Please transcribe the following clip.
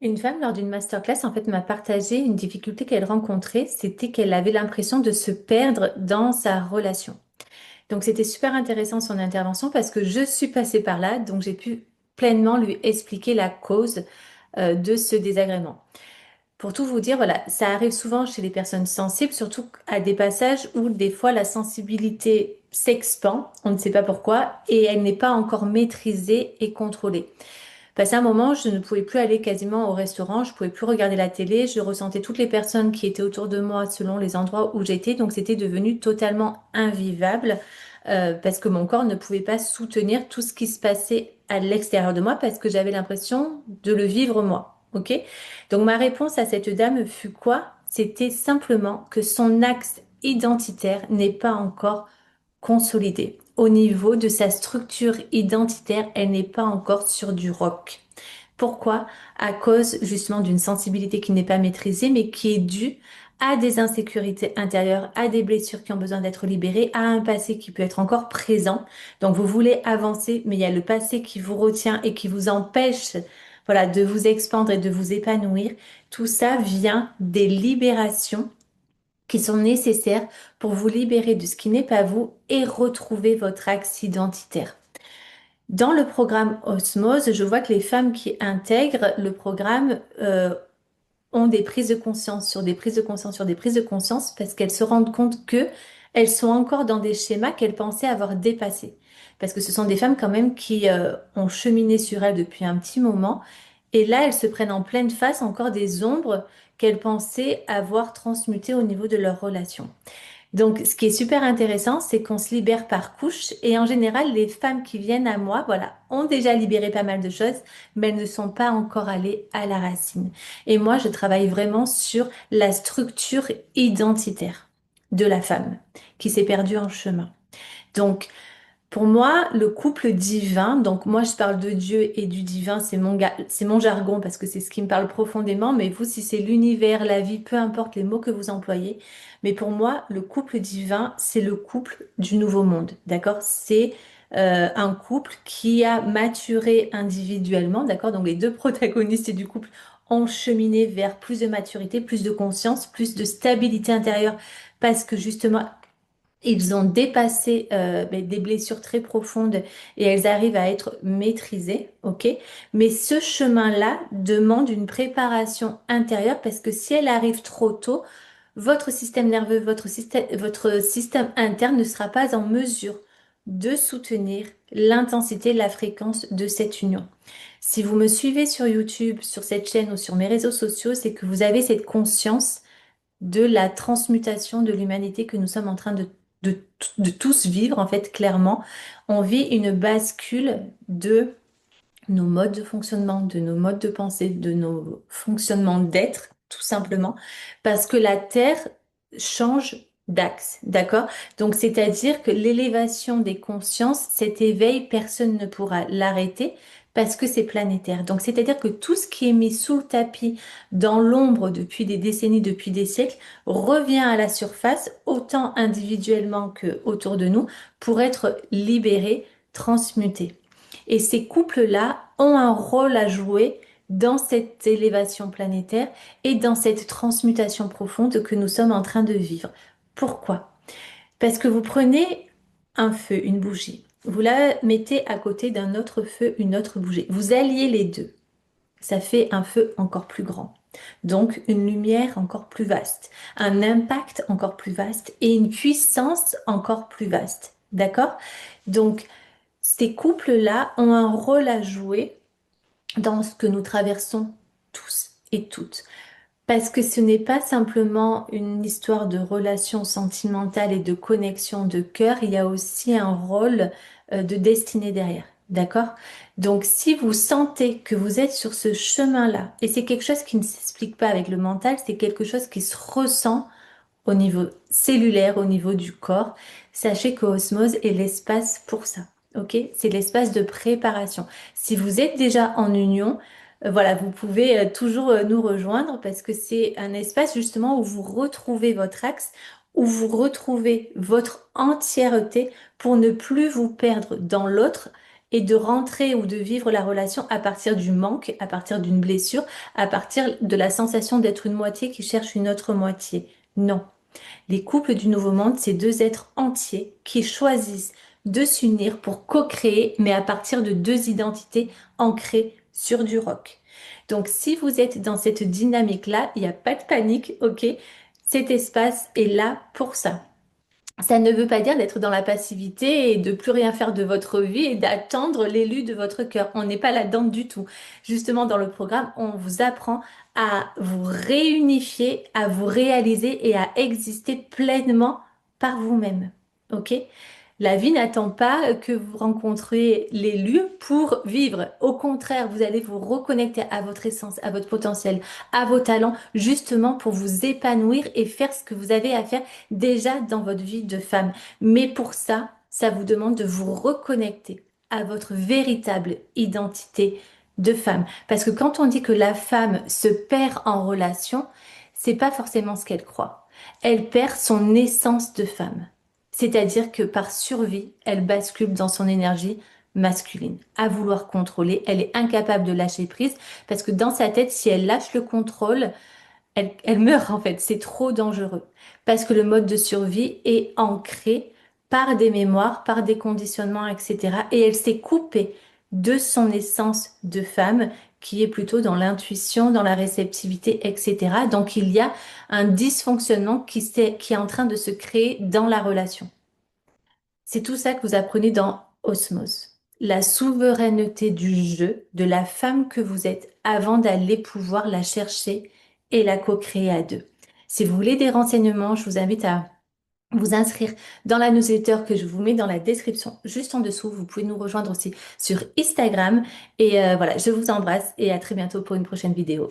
Une femme, lors d'une masterclass, en fait, m'a partagé une difficulté qu'elle rencontrait, c'était qu'elle avait l'impression de se perdre dans sa relation. Donc, c'était super intéressant son intervention parce que je suis passée par là, donc j'ai pu pleinement lui expliquer la cause de ce désagrément. Pour tout vous dire, voilà, ça arrive souvent chez les personnes sensibles, surtout à des passages où des fois la sensibilité s'expand, on ne sait pas pourquoi, et elle n'est pas encore maîtrisée et contrôlée. Passé un moment, je ne pouvais plus aller quasiment au restaurant, je pouvais plus regarder la télé, je ressentais toutes les personnes qui étaient autour de moi selon les endroits où j'étais, donc c'était devenu totalement invivable parce que mon corps ne pouvait pas soutenir tout ce qui se passait à l'extérieur de moi parce que j'avais l'impression de le vivre moi. Ok? Donc ma réponse à cette dame fut quoi? C'était simplement que son axe identitaire n'est pas encore consolidée. Au niveau de sa structure identitaire, elle n'est pas encore sur du rock. Pourquoi? À cause justement d'une sensibilité qui n'est pas maîtrisée, mais qui est due à des insécurités intérieures, à des blessures qui ont besoin d'être libérées, à un passé qui peut être encore présent. Donc vous voulez avancer, mais il y a le passé qui vous retient et qui vous empêche, voilà, de vous expandre et de vous épanouir. Tout ça vient des libérations qui sont nécessaires pour vous libérer de ce qui n'est pas vous et retrouver votre axe identitaire. Dans le programme Osmose, je vois que les femmes qui intègrent le programme ont des prises de conscience sur des prises de conscience sur des prises de conscience parce qu'elles se rendent compte que elles sont encore dans des schémas qu'elles pensaient avoir dépassés. Parce que ce sont des femmes quand même qui ont cheminé sur elles depuis un petit moment et là elles se prennent en pleine face encore des ombres qu'elles pensaient avoir transmutées au niveau de leur relation. Donc, ce qui est super intéressant, c'est qu'on se libère par couche et en général, les femmes qui viennent à moi, voilà, ont déjà libéré pas mal de choses, mais elles ne sont pas encore allées à la racine. Et moi, je travaille vraiment sur la structure identitaire de la femme qui s'est perdue en chemin. Donc, pour moi, le couple divin, donc moi je parle de Dieu et du divin, c'est mon jargon parce que c'est ce qui me parle profondément, mais vous, si c'est l'univers, la vie, peu importe les mots que vous employez, mais pour moi, le couple divin, c'est le couple du nouveau monde, d'accord? C'est un couple qui a maturé individuellement, d'accord? Donc les deux protagonistes du couple ont cheminé vers plus de maturité, plus de conscience, plus de stabilité intérieure, parce que justement, ils ont dépassé des blessures très profondes et elles arrivent à être maîtrisées, ok? Mais ce chemin-là demande une préparation intérieure parce que si elle arrive trop tôt, votre système nerveux, votre système interne ne sera pas en mesure de soutenir l'intensité, la fréquence de cette union. Si vous me suivez sur YouTube, sur cette chaîne ou sur mes réseaux sociaux, c'est que vous avez cette conscience de la transmutation de l'humanité que nous sommes en train de tous vivre, en fait, clairement. On vit une bascule de nos modes de fonctionnement, de nos modes de pensée, de nos fonctionnements d'être, tout simplement, parce que la Terre change d'axe, d'accord? Donc, c'est-à-dire que l'élévation des consciences, cet éveil, personne ne pourra l'arrêter parce que c'est planétaire. Donc, c'est-à-dire que tout ce qui est mis sous le tapis, dans l'ombre depuis des décennies, depuis des siècles, revient à la surface, autant individuellement que autour de nous, pour être libéré, transmuté. Et ces couples-là ont un rôle à jouer dans cette élévation planétaire et dans cette transmutation profonde que nous sommes en train de vivre. Pourquoi? Parce que vous prenez un feu, une bougie, vous la mettez à côté d'un autre feu, une autre bougie. Vous alliez les deux. Ça fait un feu encore plus grand. Donc une lumière encore plus vaste, un impact encore plus vaste et une puissance encore plus vaste. D'accord? Donc ces couples-là ont un rôle à jouer dans ce que nous traversons tous et toutes. Parce que ce n'est pas simplement une histoire de relation sentimentale et de connexion de cœur, il y a aussi un rôle de destinée derrière. D'accord? Donc, si vous sentez que vous êtes sur ce chemin-là, et c'est quelque chose qui ne s'explique pas avec le mental, c'est quelque chose qui se ressent au niveau cellulaire, au niveau du corps, sachez que Osmose est l'espace pour ça. Ok? C'est l'espace de préparation. Si vous êtes déjà en union, voilà, vous pouvez toujours nous rejoindre parce que c'est un espace justement où vous retrouvez votre axe, où vous retrouvez votre entièreté pour ne plus vous perdre dans l'autre et de rentrer ou de vivre la relation à partir du manque, à partir d'une blessure, à partir de la sensation d'être une moitié qui cherche une autre moitié. Non. Les couples du Nouveau Monde, c'est deux êtres entiers qui choisissent de s'unir pour co-créer, mais à partir de deux identités ancrées sur du roc. Donc, si vous êtes dans cette dynamique-là, il n'y a pas de panique, ok? Cet espace est là pour ça. Ça ne veut pas dire d'être dans la passivité et de plus rien faire de votre vie et d'attendre l'élu de votre cœur. On n'est pas là-dedans du tout. Justement, dans le programme, on vous apprend à vous réunifier, à vous réaliser et à exister pleinement par vous-même. OK? La vie n'attend pas que vous rencontriez l'élu pour vivre. Au contraire, vous allez vous reconnecter à votre essence, à votre potentiel, à vos talents, justement pour vous épanouir et faire ce que vous avez à faire déjà dans votre vie de femme. Mais pour ça, ça vous demande de vous reconnecter à votre véritable identité de femme. Parce que quand on dit que la femme se perd en relation, c'est pas forcément ce qu'elle croit. Elle perd son essence de femme. C'est-à-dire que par survie, elle bascule dans son énergie masculine, à vouloir contrôler. Elle est incapable de lâcher prise parce que dans sa tête, si elle lâche le contrôle, elle meurt en fait, c'est trop dangereux. Parce que le mode de survie est ancré par des mémoires, par des conditionnements, etc. Et elle s'est coupée de son essence de femme, qui est plutôt dans l'intuition, dans la réceptivité, etc. Donc il y a un dysfonctionnement qui est en train de se créer dans la relation. C'est tout ça que vous apprenez dans Osmose. La souveraineté du jeu, de la femme que vous êtes, avant d'aller pouvoir la chercher et la co-créer à deux. Si vous voulez des renseignements, je vous invite à vous inscrire dans la newsletter que je vous mets dans la description juste en dessous. Vous pouvez nous rejoindre aussi sur Instagram. Et voilà, je vous embrasse et à très bientôt pour une prochaine vidéo.